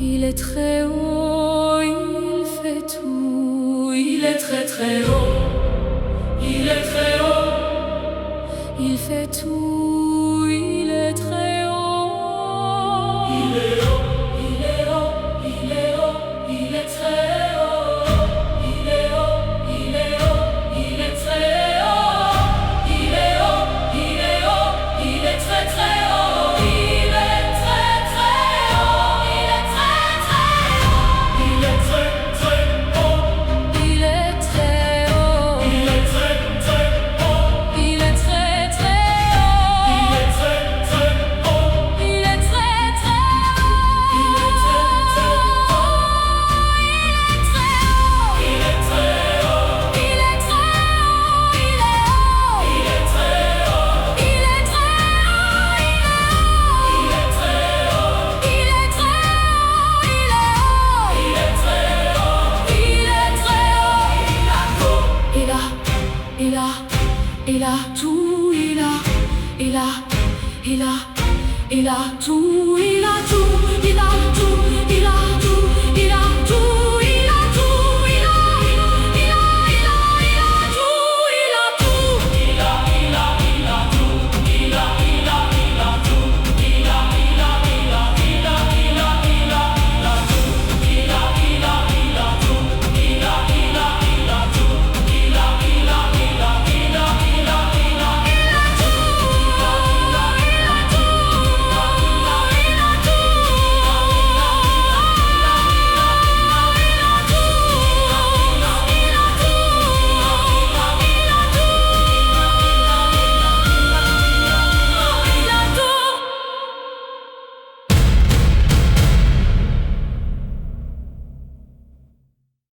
Il est très haut, il fait tout. Il est très très haut. Il est très haut. Il fait tout. Il est très haut. Il est haut. Il est haut. Il est haut. Il est très haut. Il est haut. Il est haut. Il est très haut. Il est haut. Il est haut. Il est très très haut. Il est très très haut. Il est très très haut. Il est très très haut. Il est très haut. Il est très très haut. Il est très très haut. Il est très très haut. Il est très très haut. Il est très très haut. Il est très haut. Il est très haut. Il est haut. Il est très haut. Il est très haut. Il est très haut. Il est très haut. Il est haut. Il est très haut. Il est très haut. Il a tout. Il a tout. Il a tout. Il a tout.